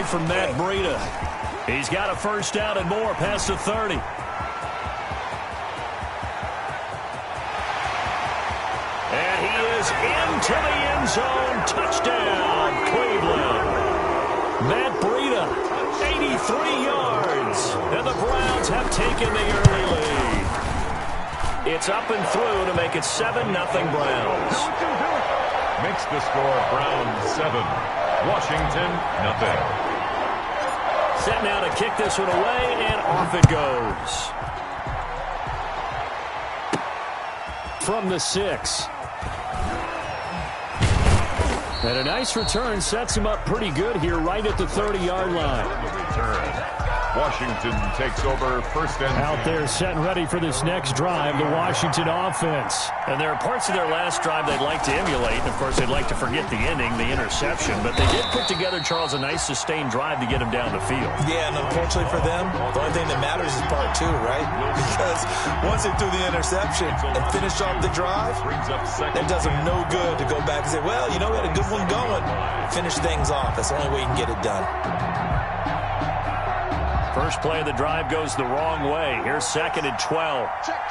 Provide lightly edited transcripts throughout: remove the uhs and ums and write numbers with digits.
play from Matt Breida. He's got a first down and more past the 30. And he is into the end zone. Touchdown, Cleveland. Matt Breida, 83 yards. And the Browns have taken the early lead. It's up and through to make it 7-0 Browns. Makes the score Browns 7, Washington nothing. Set now to kick this one away, and off it goes. From the 6. And a nice return sets him up pretty good here right at the 30-yard line. Return. Washington takes over first and out there set and ready for this next drive, the Washington offense. And there are parts of their last drive they'd like to emulate. And, of course, they'd like to forget the ending, the interception. But they did put together, Charles, a nice sustained drive to get him down the field. Yeah, and unfortunately for them, the only thing that matters is part 2, right? Because once they threw the interception and finished off the drive, it does them no good to go back and say, well, you know, we had a good one going. Finish things off. That's the only way you can get it done. First play of the drive goes the wrong way. Here's 2nd and 12. Check.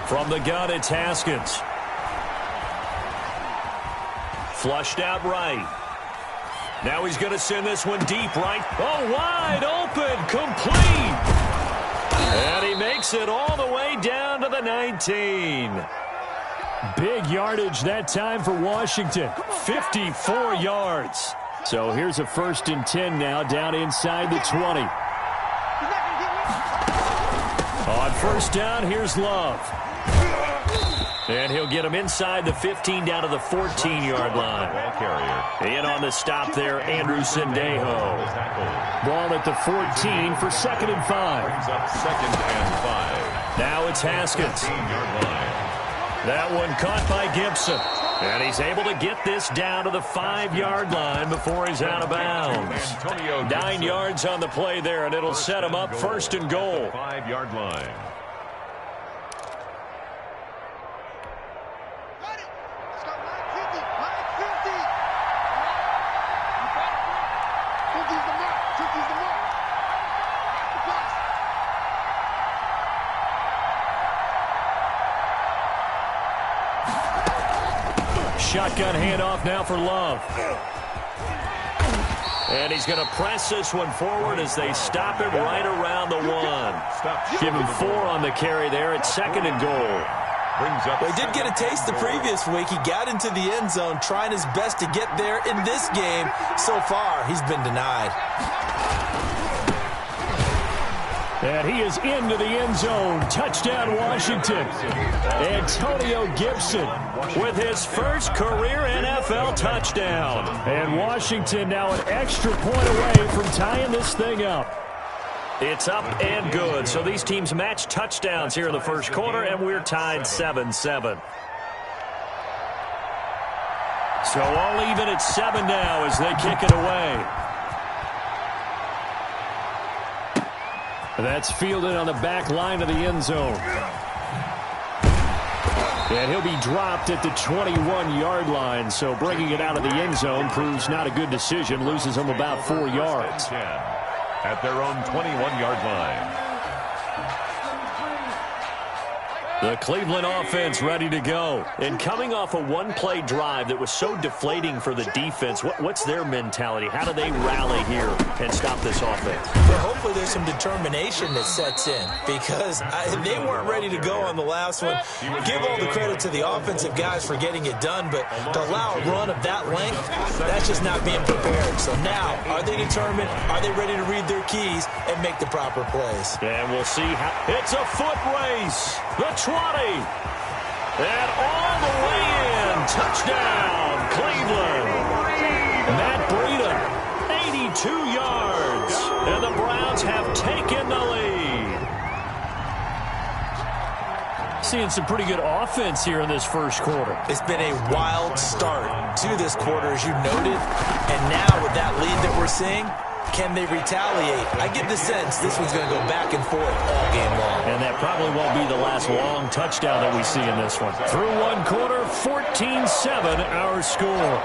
From the gun, it's Haskins. Flushed out right. Now he's going to send this one deep right. Oh, wide open, complete. And he makes it all the way down to the 19. Big yardage that time for Washington. 54 yards. So here's a 1st and 10 now down inside the 20. On first down, here's Love. And he'll get him inside the 15 down to the 14-yard line. In on the stop there, Andrew Sendejo. Ball at the 14 for 2nd and 5. Now it's Haskins. That one caught by Gibson. And he's able to get this down to the 5-yard line before he's out of bounds. 9 yards on the play there, and it'll set him up 1st and goal. 5-yard line. Shotgun handoff now for Love. And he's going to press this one forward as they stop him right around the 1. Give him 4 on the carry there at 2nd and goal. Well, he did get a taste the previous week. He got into the end zone trying his best to get there in this game. So far, he's been denied. And he is into the end zone. Touchdown, Washington. Antonio Gibson with his first career NFL touchdown. And Washington now an extra point away from tying this thing up. It's up and good. So these teams match touchdowns here in the first quarter, and we're tied 7-7. So all even at 7 now as they kick it away. That's fielded on the back line of the end zone. And he'll be dropped at the 21-yard line, so bringing it out of the end zone proves not a good decision, loses him about 4 yards. At their own 21-yard line. The Cleveland offense ready to go. And coming off a one-play drive that was so deflating for the defense, what's their mentality? How do they rally here and stop this offense? Well, hopefully there's some determination that sets in because they weren't ready to go on the last one. Give all the credit to the offensive guys for getting it done, but to allow a run of that length, that's just not being prepared. So now, are they determined? Are they ready to read their keys and make the proper plays? And we'll see how. It's a foot race. The 20. And all the way in. Touchdown, Cleveland. Matt Breida, 82 yards. And the Browns have taken the lead. Seeing some pretty good offense here in this first quarter. It's been a wild start to this quarter, as you noted. And now with that lead that we're seeing, Can they retaliate? I get the sense this one's going to go back and forth all game long. And that probably won't be the last long touchdown that we see in this one. Through one quarter, 14-7 our score.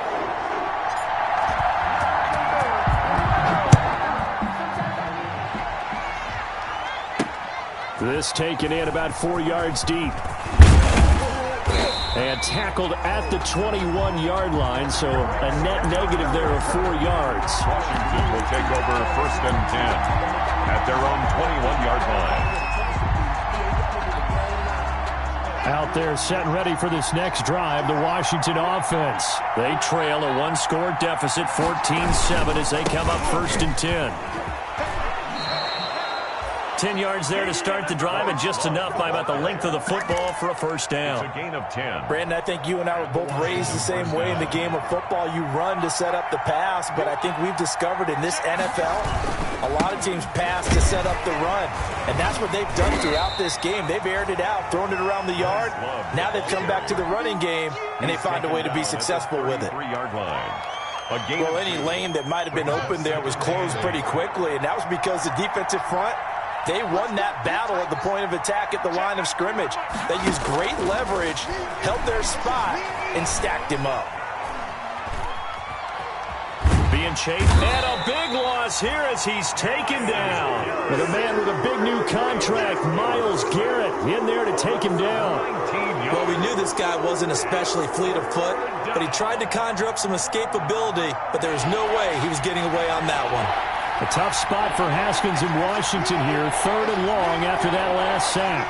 This taken in about 4 yards deep. And tackled at the 21-yard line, so a net negative there of 4 yards. Washington will take over 1st and 10 at their own 21-yard line. Out there set and ready for this next drive, the Washington offense. They trail a one-score deficit, 14-7, as they come up 1st and 10. 10 yards there to start the drive, and just enough by about the length of the football for a first down. It's a gain of 10. Brandon, I think you and I were both raised the same way in the game of football. You run to set up the pass, but I think we've discovered in this NFL, a lot of teams pass to set up the run, and that's what they've done throughout this game. They've aired it out, thrown it around the yard. Now they've come back to the running game, and they find a way to be successful with it. 3-yard line. Well, any lane that might have been open there was closed pretty quickly, and that was because the defensive front, they won that battle at the point of attack at the line of scrimmage. They used great leverage, held their spot, and stacked him up. Being chased, and a big loss here as he's taken down. With a man with a big new contract, Myles Garrett, in there to take him down. Well, we knew this guy wasn't especially fleet of foot, but he tried to conjure up some escapability, but there was no way he was getting away on that one. A tough spot for Haskins in Washington here. 3rd and long after that last sack.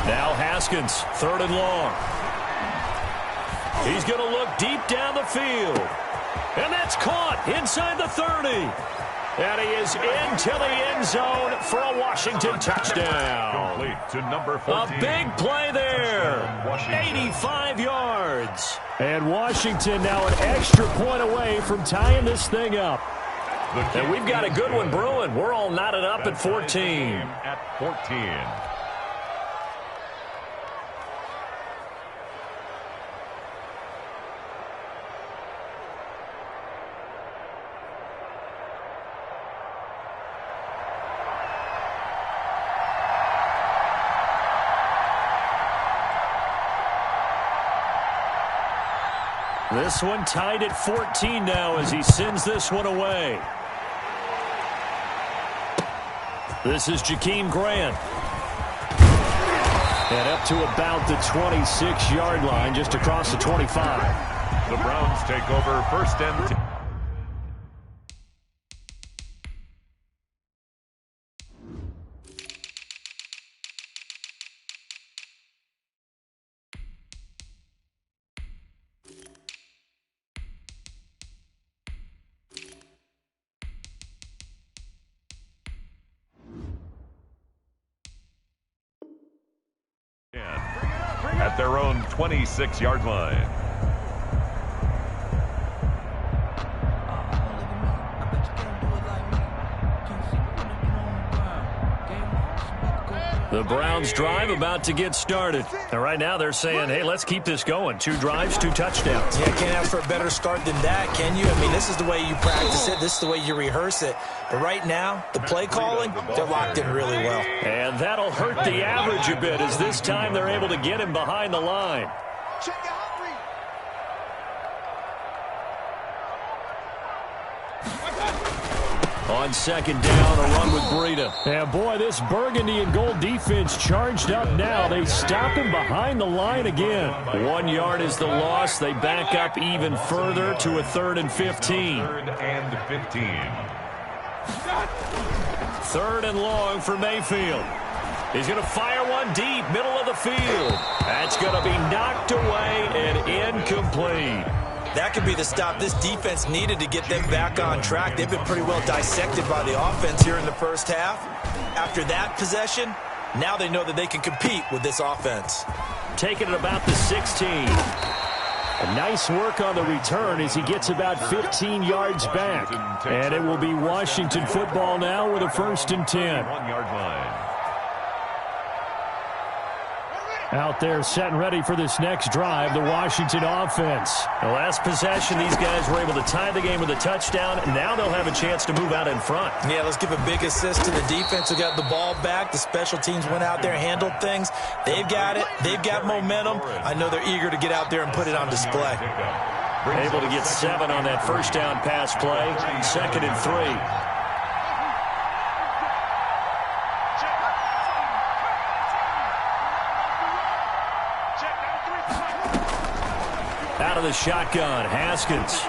Now Haskins, 3rd and long. He's going to look deep down the field. And that's caught inside the 30. And he is into the end zone for a Washington touchdown. Complete to number 14. A big play there. 85 yards. And Washington now an extra point away from tying this thing up. And we've got a good one brewing. We're all knotted up at 14. At 14. This one tied at 14 now as he sends this one away. This is Jakeem Grant. And up to about the 26-yard line, just across the 25. The Browns take over 1st and 10. At their own 26-yard line. The Browns drive about to get started. And right now they're saying, hey, let's keep this going. 2 drives, 2 touchdowns. Yeah, can't ask for a better start than that, can you? I mean, this is the way you practice it. This is the way you rehearse it. But right now, the play calling, they're locked in really well. And that'll hurt the average a bit as this time they're able to get him behind the line. On 2nd down, a run with Breida. And boy, this burgundy and gold defense charged up now. They stop him behind the line again. 1 yard is the loss. They back up even further to a 3rd and 15. 3rd and 15. 3rd and long for Mayfield. He's going to fire one deep, middle of the field. That's going to be knocked away and incomplete. That could be the stop this defense needed to get them back on track. They've been pretty well dissected by the offense here in the first half. After that possession, now they know that they can compete with this offense. Taking it about the 16. A nice work on the return as he gets about 15 yards back. And it will be Washington football now with a 1st and 10. 1-yard line. Out there set and ready for this next drive, the Washington offense. The last possession, these guys were able to tie the game with a touchdown, and now they'll have a chance to move out in front. Yeah, let's give a big assist to the defense who got the ball back. The special teams went out there, handled things. They've got it. They've got momentum. I know they're eager to get out there and put it on display. Able to get 7 on that first down pass play. 2nd and 3. Out of the shotgun, Haskins.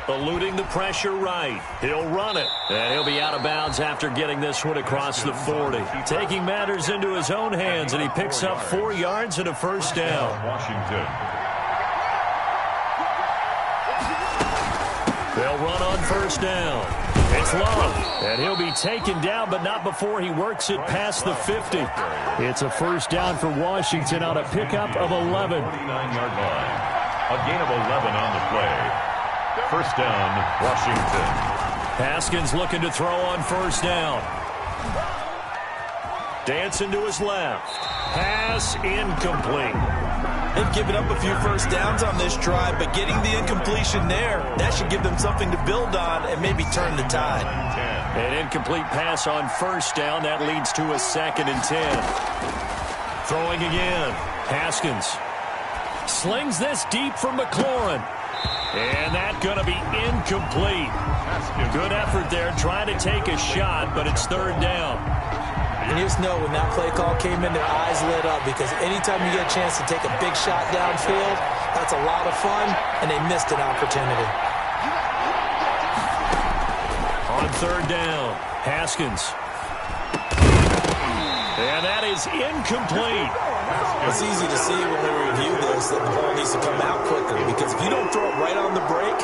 Eluding the pressure right. He'll run it. And he'll be out of bounds after getting this one across the 40. Taking matters into his own hands, and he picks up 4 yards and a first down. Washington. They'll run on first down. It's Love, and he'll be taken down, but not before he works it past the 50. It's a first down for Washington on a pickup of 11. 49-yard line. A gain of 11 on the play. First down, Washington. Haskins looking to throw on first down. Dancing to his left. Pass incomplete. They've given up a few first downs on this drive, but getting the incompletion there, that should give them something to build on and maybe turn the tide. An incomplete pass on first down. That leads to a 2nd and 10. Throwing again. Haskins slings this deep from McLaurin. And that's going to be incomplete. Good effort there trying to take a shot, but it's 3rd down. And you just know when that play call came in, their eyes lit up, because anytime you get a chance to take a big shot downfield, that's a lot of fun, and they missed an opportunity. On 3rd down, Haskins. And that is incomplete. It's easy to see when we review this that the ball needs to come out quicker, because if you don't throw it right on the break,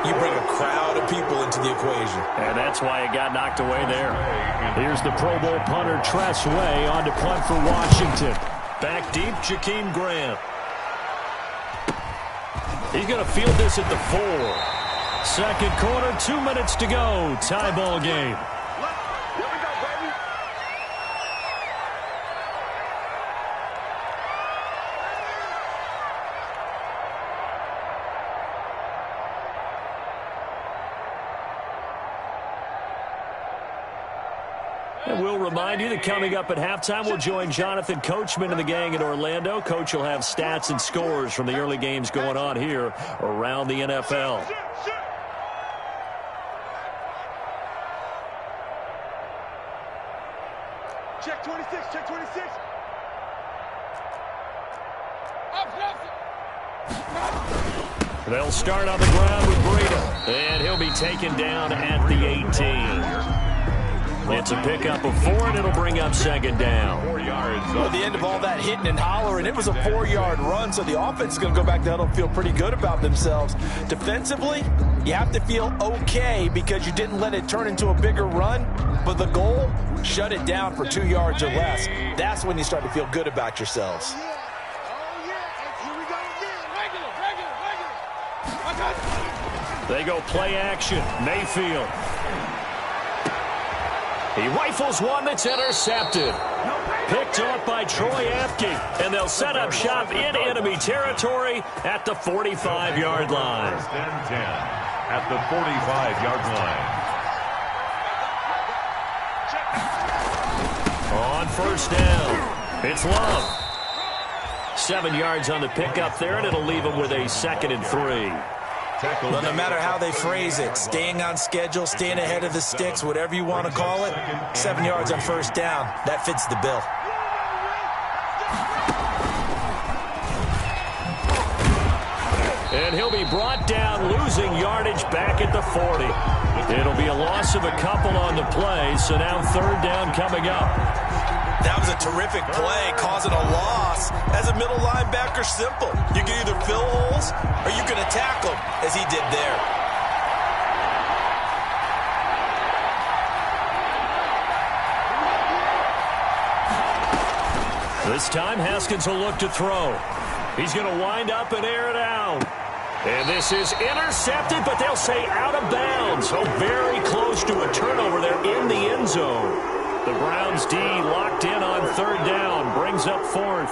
you bring a crowd of people into the equation. And that's why it got knocked away there. Here's the Pro Bowl punter, Tress Way, on to punt for Washington. Back deep, Jakeem Grant. He's going to field this at the 4. 2nd quarter, 2 minutes to go. Tie ball game. And we'll remind you that coming up at halftime, we'll join Jonathan Coachman and the gang in Orlando. Coach will have stats and scores from the early games going on here around the NFL. Check 26, check 26. They'll start on the ground with Brady. And he'll be taken down at the 18. It's a pickup of 4, and it'll bring up 2nd down. 4 yards. At the end of all that hitting and hollering, it was a 4-yard run, so the offense is going to go back to huddle and feel pretty good about themselves. Defensively, you have to feel okay because you didn't let it turn into a bigger run, but the goal, shut it down for 2 yards or less. That's when you start to feel good about yourselves. They go play action. Mayfield. He rifles one that's intercepted. Picked off by Troy Apke. And they'll set up shop in enemy territory at the 45-yard line. 1st and 10 at the 45-yard line. On first down, it's Love. 7 yards on the pickup there, and it'll leave him with a 2nd and 3. Well, no matter how they phrase it, staying on schedule, staying ahead of the sticks, whatever you want to call it, 7 yards on first down, that fits the bill. And he'll be brought down, losing yardage back at the 40. It'll be a loss of a couple on the play, so now 3rd down coming up. That was a terrific play, causing a loss. As a middle linebacker, simple. You can either fill holes or you can attack them, as he did there. This time, Haskins will look to throw. He's going to wind up and air it out. And this is intercepted, but they'll say out of bounds. So very close to a turnover there in the end zone. The Browns D locked in on third down. Brings up fourth.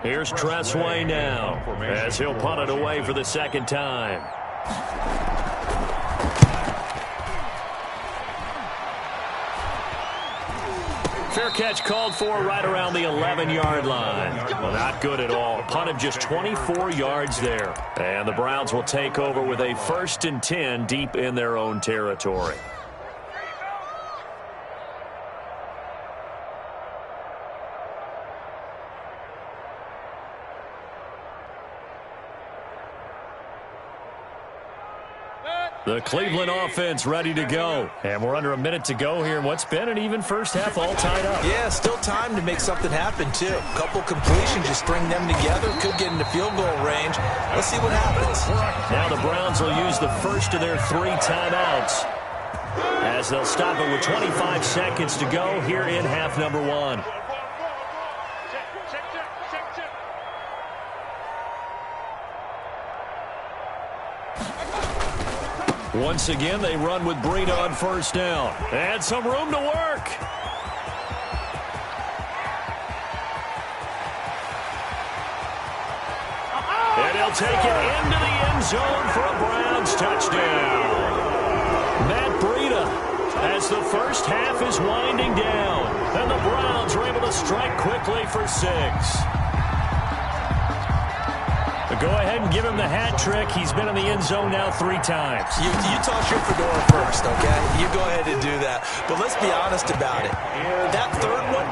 Here's Tressway now, as he'll punt it away for the second time. Fair catch called for right around the 11-yard line. Well, not good at all. Punt of just 24 yards there. And the Browns will take over with a 1st and 10 deep in their own territory. The Cleveland offense ready to go. And we're under a minute to go here in what's been an even first half all tied up. Yeah, still time to make something happen, too. A couple completions, just string them together. Could get into field goal range. Let's see what happens. Now the Browns will use the first of their 3 timeouts, as they'll stop it with 25 seconds to go here in half number 1. Once again, they run with Breida on first down. And some room to work. And he'll take it into the end zone for a Browns touchdown. Matt Breida, as the first half is winding down. And the Browns are able to strike quickly for 6. Go ahead and give him the hat trick. He's been in the end zone now 3 times. You toss your fedora first, okay? You go ahead and do that. But let's be honest about it. That third one,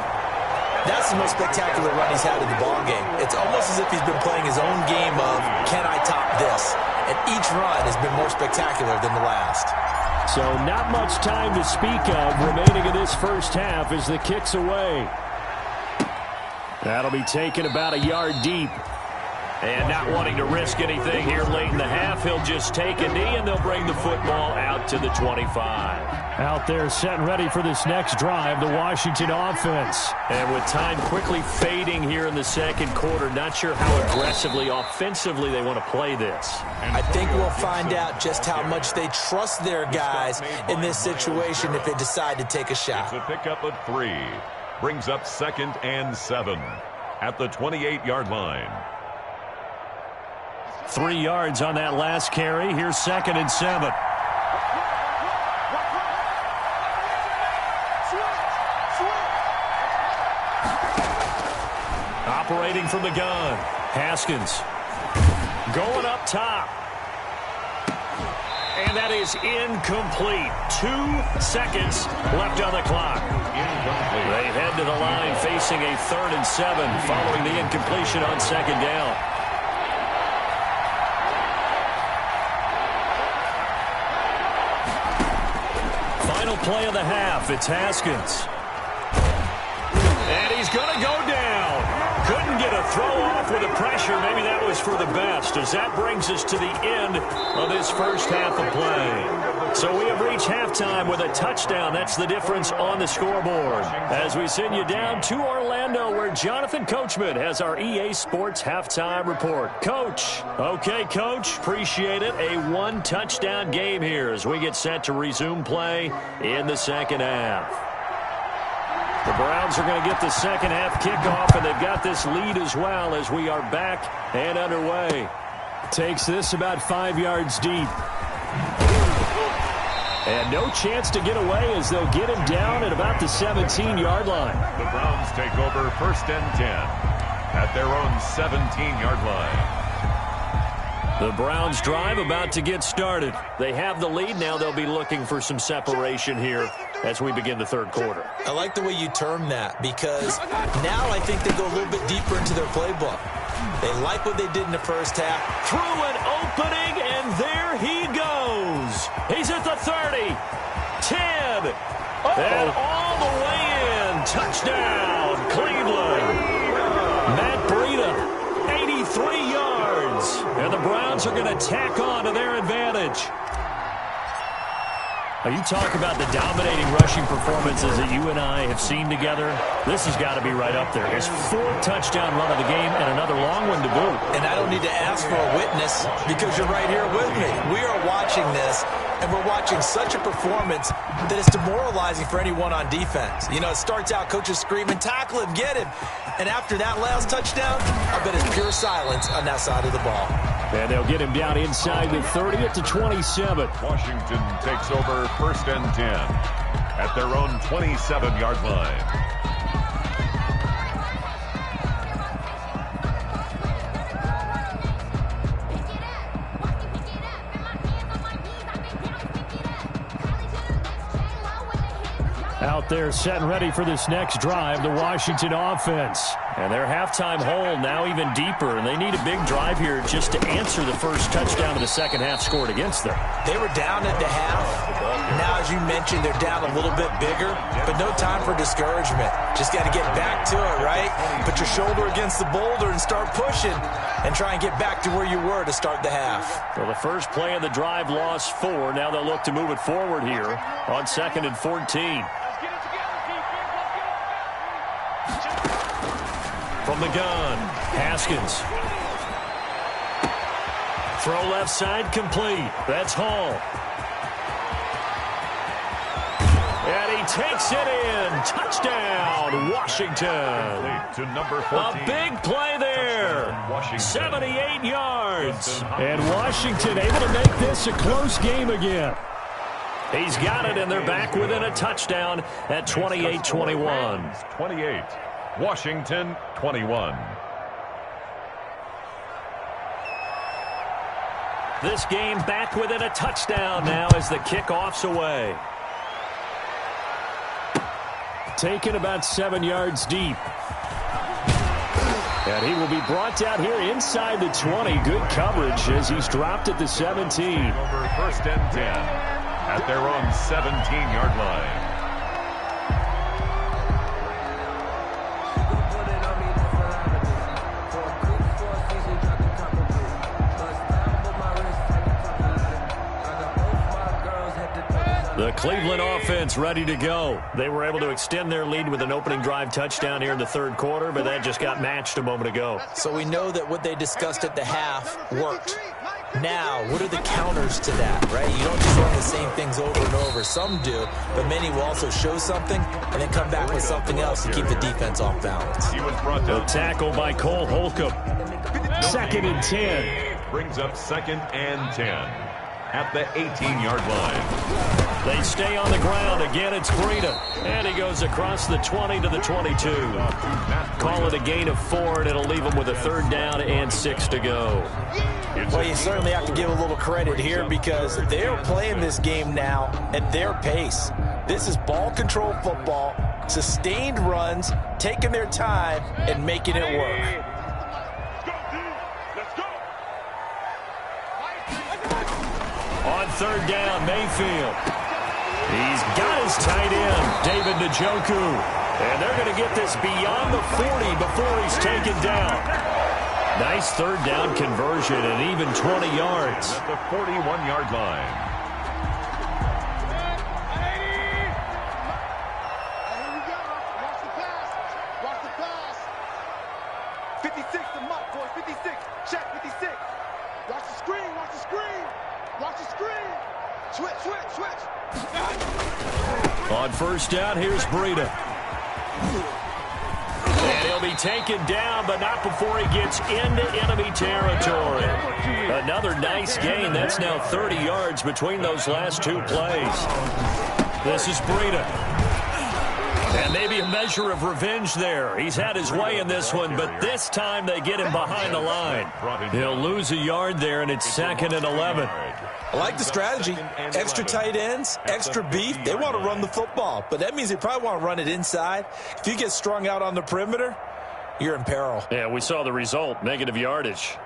that's the most spectacular run he's had in the ballgame. It's almost as if he's been playing his own game of, can I top this? And each run has been more spectacular than the last. So not much time to speak of remaining in this first half as the kick's away. That'll be taken about a yard deep. And not wanting to risk anything here late in the half, he'll just take a knee, and they'll bring the football out to the 25. Out there set and ready for this next drive, the Washington offense. And with time quickly fading here in the second quarter, not sure how aggressively, offensively they want to play this. I think we'll find out just how much they trust their guys in this situation if they decide to take a shot. It's a pickup of 3. Brings up 2nd and 7 at the 28-yard line. 3 yards on that last carry. Here's 2nd and 7. Operating from the gun. Haskins going up top. And that is incomplete. 2 seconds left on the clock. They head to the line facing a 3rd and 7 following the incompletion on 2nd down. Final play of the half. It's Haskins. And he's going to go down. Couldn't get a throw off with the pressure. Maybe that was for the best, as that brings us to the end of this first half of play. So we have reached halftime with a touchdown. That's the difference on the scoreboard. As we send you down to Orlando, where Jonathan Coachman has our EA Sports halftime report. Coach. Okay, Coach. Appreciate it. A 1-touchdown game here as we get set to resume play in the second half. The Browns are going to get the second half kickoff, and they've got this lead as well as we are back and underway. Takes this about 5 yards deep. And no chance to get away as they'll get him down at about the 17-yard line. The Browns take over 1st and 10 at their own 17-yard line. The Browns drive about to get started. They have the lead. Now they'll be looking for some separation here as we begin the third quarter. I like the way you term that, because now I think they go a little bit deeper into their playbook. They like what they did in the first half. Through an opening, and there he goes. He's at the 30, 10, and all the way in. touchdown, Cleveland. Matt Breida, 83 yards. And the Browns are going to tack on to their advantage. You talk about the dominating rushing performances that you and I have seen together. This has got to be right up there. His 4th touchdown run of the game and another long one to boot. And I don't need to ask for a witness because you're right here with me. We are watching this, and we're watching such a performance that it's demoralizing for anyone on defense. You know, it starts out coaches screaming, tackle him, get him. And after that last touchdown, I bet it's pure silence on that side of the ball. And they'll get him down inside the 30 at the 27. Washington takes over 1st and 10 at their own 27-yard line. Out there set and ready for this next drive, the Washington offense. And their halftime hole now even deeper, and they need a big drive here just to answer the first touchdown of the second half scored against them. They were down at the half. Now, as you mentioned, they're down a little bit bigger, but no time for discouragement. Just got to get back to it, right? Put your shoulder against the boulder and start pushing and try and get back to where you were to start the half. Well, the first play of the drive lost 4. Now they'll look to move it forward here on 2nd and 14. From the gun, Haskins. Throw left side complete. That's Hall. And he takes it in. Touchdown, Washington. To number 14. A big play there. 78 yards. And Washington able to make this a close game again. He's got it, and they're back within a touchdown at 28-21. 28. Washington 21. This game back within a touchdown now as the kickoff's away. Taken about 7 yards deep. And he will be brought down here inside the 20. Good coverage as he's dropped at the 17. Over 1st and 10 at their own 17-yard line. The Cleveland offense ready to go. They were able to extend their lead with an opening drive touchdown here in the 3rd quarter, but that just got matched a moment ago. So we know that what they discussed at the half worked. Now, what are the counters to that, right? You don't just run the same things over and over. Some do, but many will also show something and then come back with something else to keep the defense off balance. The tackle by Cole Holcomb. 2nd and 10. Brings up 2nd and 10 at the 18-yard line. They stay on the ground. Again, it's Breida. And he goes across the 20 to the 22. Call it a gain of 4, and it'll leave them with a 3rd down and 6 to go. Well, you certainly have to give a little credit here because they're playing this game now at their pace. This is ball control football, sustained runs, taking their time, and making it work. On 3rd down, Mayfield. He's got his tight end, David Njoku. And they're going to get this beyond the 40 before he's taken down. Nice 3rd down conversion and even 20 yards. At the 41-yard line. Here we go. Watch the pass. Watch the pass. 56 to Mike, boys. 56. Check 56. Watch the screen. Watch the screen. Watch the screen. Switch, switch, switch. On 1st down, here's Breida. And he'll be taken down, but not before he gets into enemy territory. Another nice gain. That's now 30 yards between those last 2 plays. This is Breida. And maybe a measure of revenge there. He's had his way in this one, but this time they get him behind the line. He'll lose a yard there, and it's 2nd and 11. I like the strategy. Extra tight ends, extra beef. They want to run the football, but that means they probably want to run it inside. If you get strung out on the perimeter, you're in peril. Yeah, we saw the result, negative yardage.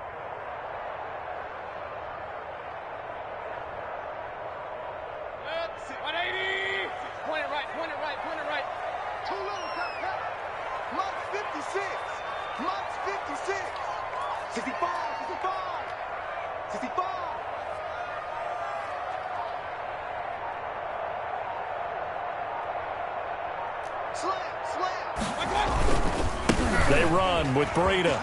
Point it right, point it right, point it right. Too little, They run with Breida.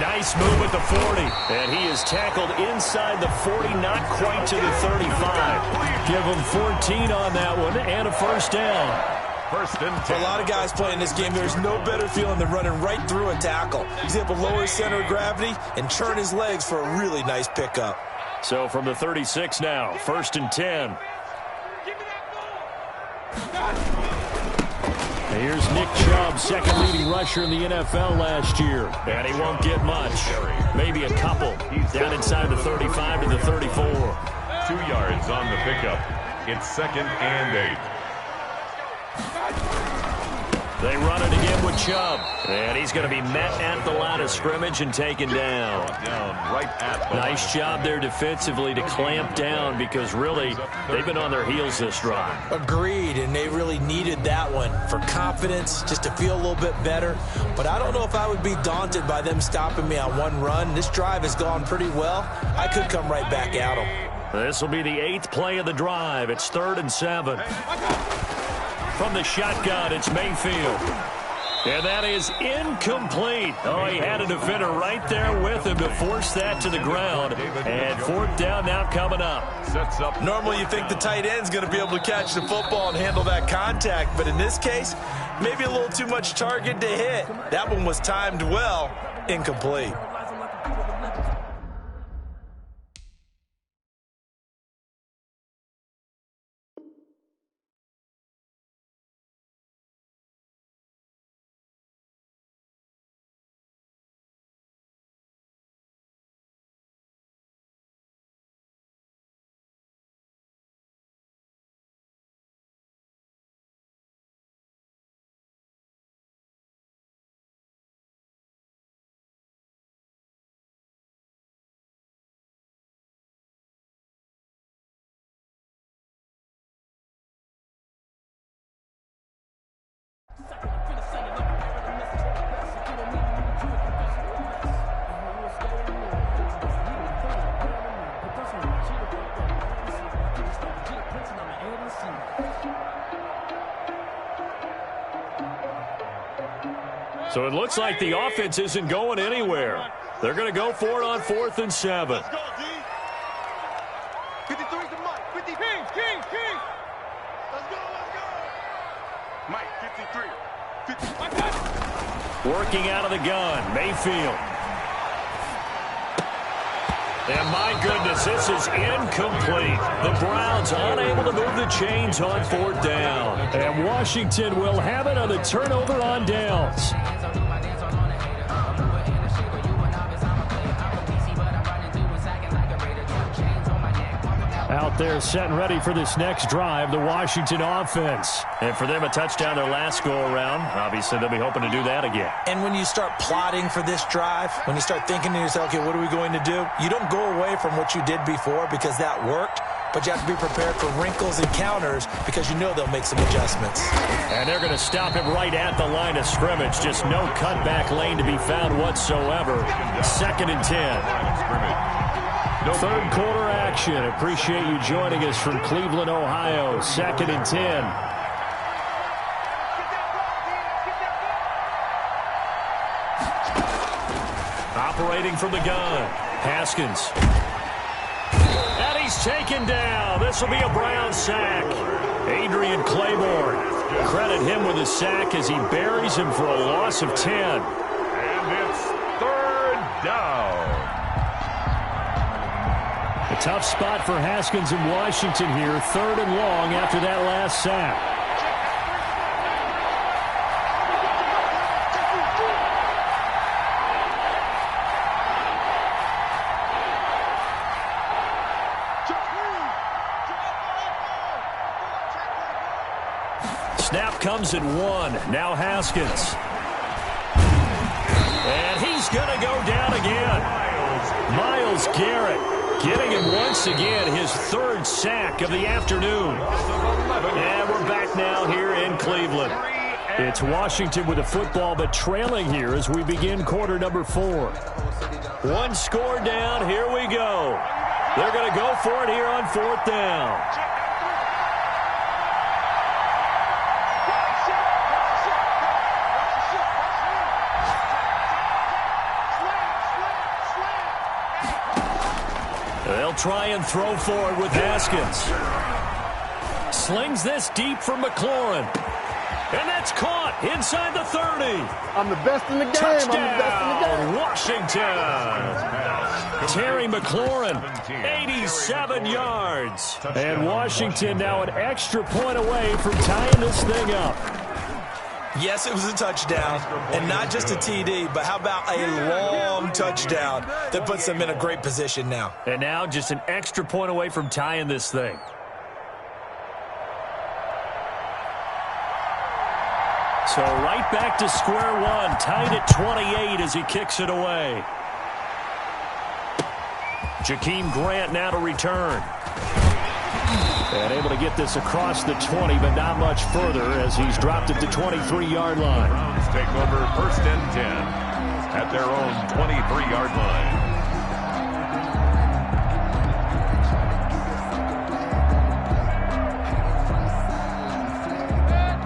Nice move at the 40. And he is tackled inside the 40, not quite to the 35. Give him 14 on that one and a first down. First and 10. For a lot of guys playing this game, there's no better feeling than running right through a tackle. He's able to lower his center of gravity and turn his legs for a really nice pickup. So from the 36 now, first and 10. Here's Nick Chubb, second leading rusher in the NFL last year. And he won't get much. Maybe a couple. Down inside the 35 to the 34. 2 yards on the pickup. It's second and 8. They run it again with Chubb. And he's going to be met at the line of scrimmage and taken down. Right at the nice job there defensively to clamp down because really they've been on their heels this drive. Agreed, and they really needed that one for confidence, just to feel a little bit better. But I don't know if I would be daunted by them stopping me on one run. This drive has gone pretty well. I could come right back at them. This will be the 8th play of the drive. It's 3rd and 7. From the shotgun, it's Mayfield. And that is incomplete. Oh, he had a defender right there with him to force that to the ground. And 4th down now coming up. Sets up. Normally you think the tight end's going to be able to catch the football and handle that contact. But in this case, maybe a little too much target to hit. That one was timed well. Incomplete. So it looks like the offense isn't going anywhere. They're going to go for it on 4th and 7. Let's go, D. 53's the Mike. 50. King. Let's go. Mike, 53. 50. Working out of the gun, Mayfield. And my goodness, this is incomplete. The Browns unable to move the chains on 4th down. And Washington will have it on the turnover on downs. Out there set and ready for this next drive, the Washington offense. And for them, a touchdown their last go-around. Obviously, they'll be hoping to do that again. And when you start plotting for this drive, when you start thinking to yourself, okay, what are we going to do? You don't go away from what you did before because that worked, but you have to be prepared for wrinkles and counters because you know they'll make some adjustments. And they're going to stop him right at the line of scrimmage. Just no cutback lane to be found whatsoever. 2nd and 10. 3rd quarter action. Appreciate you joining us from Cleveland, Ohio. 2nd and 10. Operating from the gun. Haskins. And he's taken down. This will be a Brown sack. Adrian Claiborne. Credit him with a sack as he buries him for a loss of 10. And it's 3rd down. A tough spot for Haskins in Washington here. 3rd and long after that last sack. Snap comes at 1. Now Haskins. And he's going to go down again. Myles Garrett. Getting him once again his 3rd sack of the afternoon. And we're back now here in Cleveland. It's Washington with the football, but trailing here as we begin quarter number 4. 1 score down. Here we go. They're going to go for it here on 4th down. try and throw for it with Haskins. Slings this deep for McLaurin. And that's caught inside the 30. I'm the best in the game. Touchdown, I'm the best in the game. Washington. Terry McLaurin, 87 yards. And Washington now an extra point away from tying this thing up. Yes, it was a touchdown, and not just a TD, but how about a long touchdown that puts them in a great position now. And now just an extra point away from tying this thing. So right back to square one, tied at 28 as he kicks it away. Jakeem Grant now to return. And able to get this across the 20, but not much further as he's dropped it to 23-yard line. Browns take over 1st and 10 at their own 23-yard line.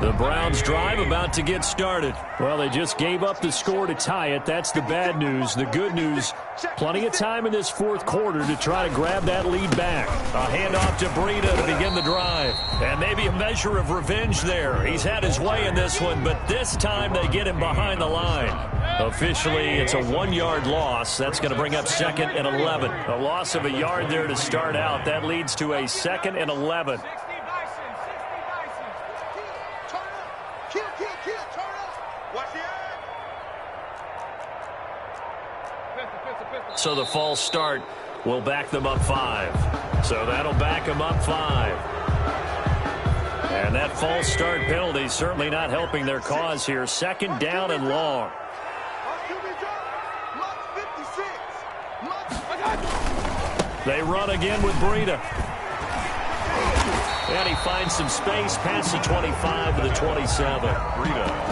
The Browns drive about to get started. Well, they just gave up the score to tie it. That's the bad news. The good news, plenty of time in this fourth quarter to try to grab that lead back. A handoff to Breida to begin the drive. And maybe a measure of revenge there. He's had his way in this one, but this time they get him behind the line. Officially, it's a 1-yard loss. That's going to bring up 2nd and 11. A loss of a yard there to start out. That leads to a 2nd and 11. So the false start will back them up 5. So that'll back them up 5. And that false start penalty certainly not helping their cause here. 2nd down and long. They run again with Breida. And he finds some space past the 25 to the 27.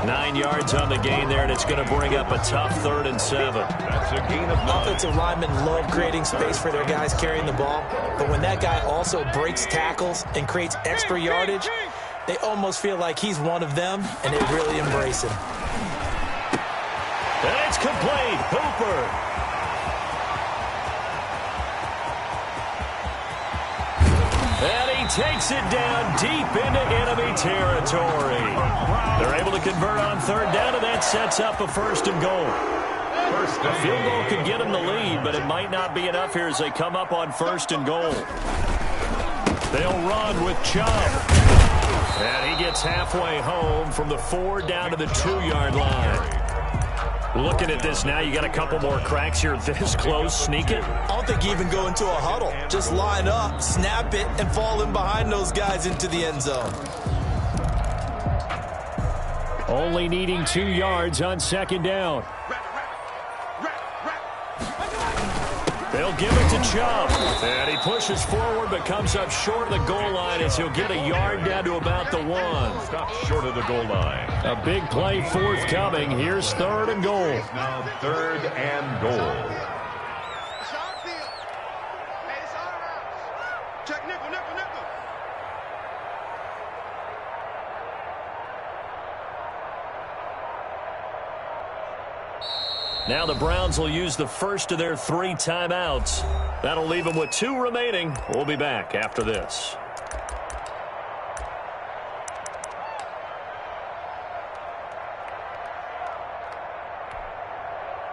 9 yards on the gain there, and it's going to bring up a tough 3rd and 7. That's a gain of 9. Offensive linemen love creating space for their guys carrying the ball, but when that guy also breaks tackles and creates extra yardage, they almost feel like he's one of them, and they really embrace him. And it's complete. Hooper. And he takes it down deep into enemy territory. They're able to convert on 3rd down, and that sets up a 1st and goal. The field goal could get them the lead, but it might not be enough here as they come up on 1st and goal. They'll run with Chubb. And he gets halfway home from the 4 down to the 2-yard line. Looking at this now, you got a couple more cracks here this close. Sneak it. I don't think you even go into a huddle. Just line up, snap it, and fall in behind those guys into the end zone. Only needing 2 yards on 2nd down. They'll give it to Chubb. And he pushes forward but comes up short of the goal line as he'll get a yard down to about the 1. Stop short of the goal line. A big play forthcoming. Here's 3rd and goal. Now 3rd and goal. Check nickel, nickel, nickel. Now the Browns will use the first of their 3 timeouts. That'll leave them with 2 remaining. We'll be back after this.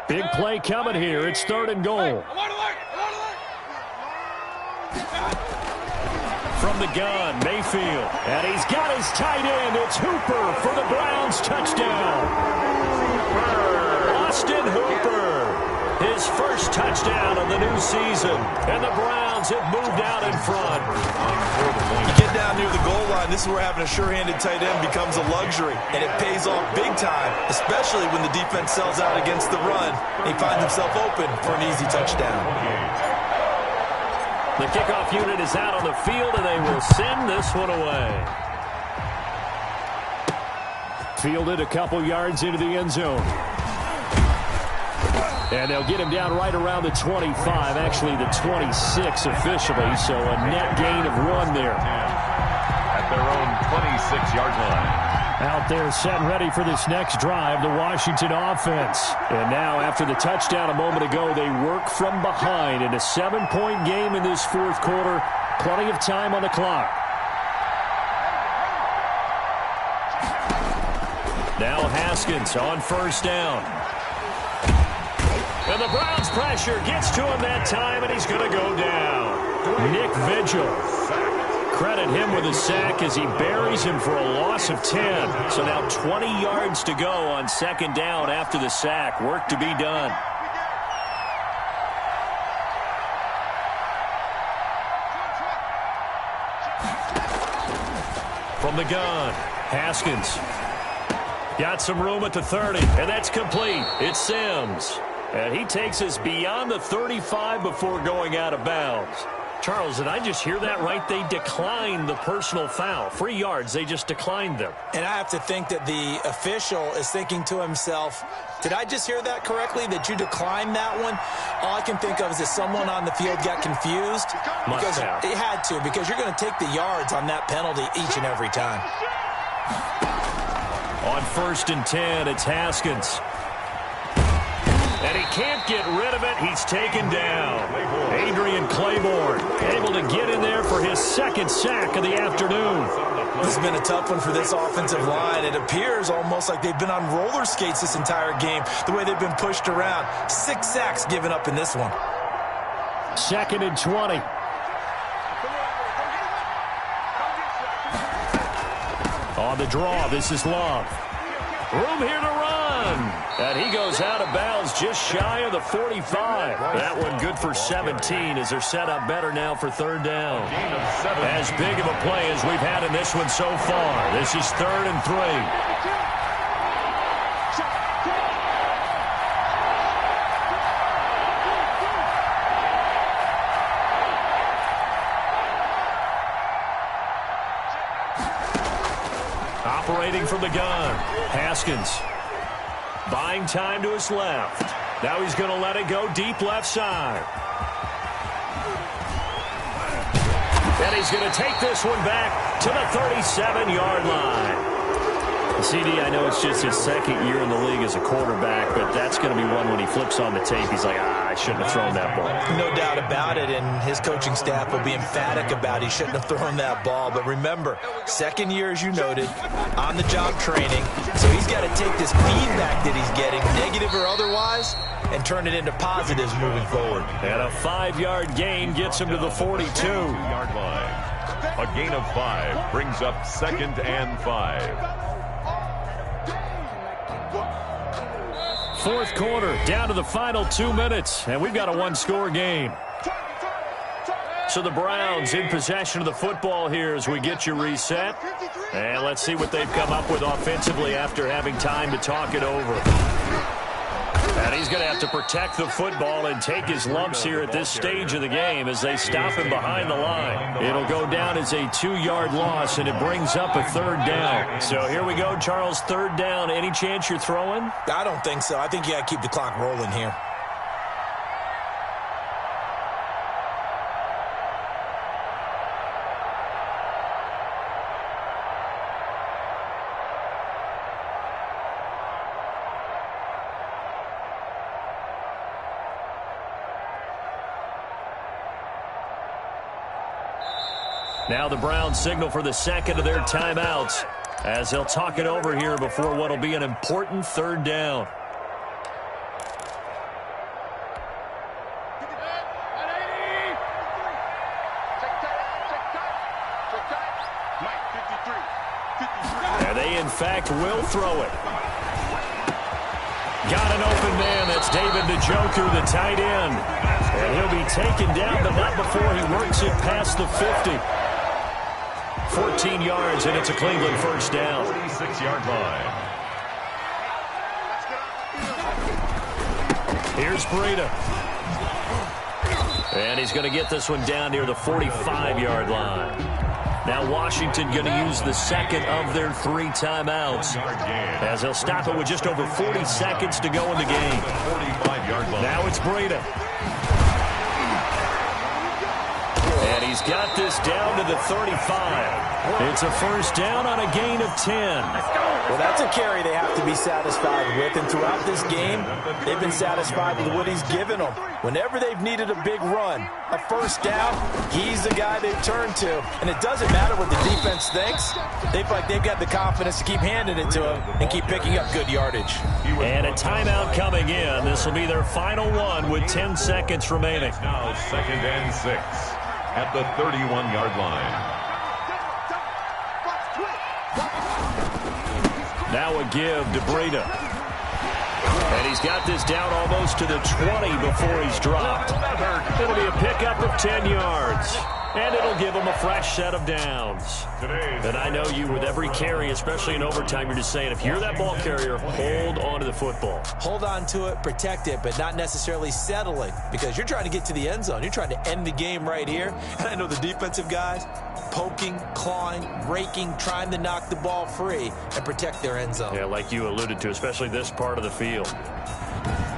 Big play coming here. It's 3rd and goal. From the gun, Mayfield. And he's got his tight end. It's Hooper for the Browns touchdown. Austin Hooper, his first touchdown of the new season, and the Browns have moved out in front. You get down near the goal line, this is where having a sure-handed tight end becomes a luxury, and it pays off big time, especially when the defense sells out against the run. He finds himself open for an easy touchdown. The kickoff unit is out on the field, and they will send this one away. Fielded a couple yards into the end zone. And they'll get him down right around the 25, actually the 26 officially, so a net gain of 1 there. At their own 26-yard line. Out there set and ready for this next drive, the Washington offense. And now after the touchdown a moment ago, they work from behind in a 7-point game in this fourth quarter. Plenty of time on the clock. Now Haskins on first down. And the Browns' pressure gets to him that time, and he's going to go down. Nick Vigil. Credit him with a sack as he buries him for a loss of 10. So now 20 yards to go on second down after the sack. Work to be done. From the gun, Haskins. Got some room at the 30, and that's complete. It's Sims. And he takes us beyond the 35 before going out of bounds. Charles, did I just hear that right? They declined the personal foul. 3 yards, they just declined them. And I have to think that the official is thinking to himself, did I just hear that correctly, that you declined that one? All I can think of is that someone on the field got confused. Must have. It had to, because you're going to take the yards on that penalty each and every time. On 1st and 10, it's Haskins. And he can't get rid of it. He's taken down. Adrian Claiborne able to get in there for his second sack of the afternoon. This has been a tough one for this offensive line. It appears almost like they've been on roller skates this entire game, the way they've been pushed around. 6 sacks given up in this one. 2nd and 20. On the draw, this is Love. Room here to run. And he goes out of bounds just shy of the 45. That one good for 17 as they're set up better now for third down. As big of a play as we've had in this one so far. This is 3rd and 3. Operating from the gun, Haskins. Buying time to his left. Now he's going to let it go deep left side. And he's going to take this one back to the 37-yard line. CD, I know it's just his second year in the league as a quarterback, but that's going to be one when he flips on the tape. He's like, I shouldn't have thrown that ball. No doubt about it, and his coaching staff will be emphatic about he shouldn't have thrown that ball. But remember, second year, as you noted, on-the-job training. So he's got to take this feedback that he's getting, negative or otherwise, and turn it into positives moving forward. And a 5-yard gain gets him to the 42-yard line. A gain of 5 brings up 2nd and 5. Fourth quarter, down to the final 2 minutes, and we've got a 1-score game. So the Browns in possession of the football here as we get you reset. And let's see what they've come up with offensively after having time to talk it over. And he's going to have to protect the football and take his lumps here at this stage of the game as they stop him behind the line. It'll go down as a 2-yard loss, and it brings up a 3rd down. So here we go, Charles, 3rd down. Any chance you're throwing? I don't think so. I think you got to keep the clock rolling here. Now the Browns signal for the second of their timeouts as they'll talk it over here before what will be an important 3rd down. And they, in fact, will throw it. Got an open man. That's David Njoku, the tight end. And he'll be taken down, but not before he works it past the 50. 14 yards, and it's a Cleveland 1st down. 46-yard line. Here's Breida. And he's going to get this one down near the 45-yard line. Now Washington going to use the second of their 3 timeouts as they'll stop it with just over 40 seconds to go in the game. Now it's Breida. And he's got this down to the 35. It's a first down on a gain of 10. Well, that's a carry they have to be satisfied with. And throughout this game, they've been satisfied with what he's given them. Whenever they've needed a big run, a first down, he's the guy they've turned to. And it doesn't matter what the defense thinks. They feel like they've got the confidence to keep handing it to him and keep picking up good yardage. And a timeout coming in. This will be their final one with 10 seconds remaining. Now 2nd and 6 at the 31-yard line. Now a give to Breida. And he's got this down almost to the 20 before he's dropped. It'll be a pickup of 10 yards. And it'll give him a fresh set of downs. And I know you, with every carry, especially in overtime, you're just saying, if you're that ball carrier, hold on to the football. Hold on to it, protect it, but not necessarily settling, because you're trying to get to the end zone. You're trying to end the game right here. And I know the defensive guys, poking, clawing, raking, trying to knock the ball free and protect their end zone. Yeah, like you alluded to, especially this part of the field.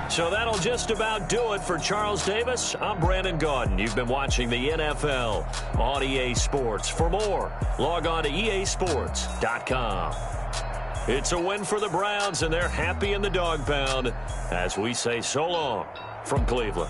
So that'll just about do it for Charles Davis. I'm Brandon Gaudin. You've been watching the NFL on EA Sports. For more, log on to easports.com. It's a win for the Browns, and they're happy in the dog pound as we say so long from Cleveland.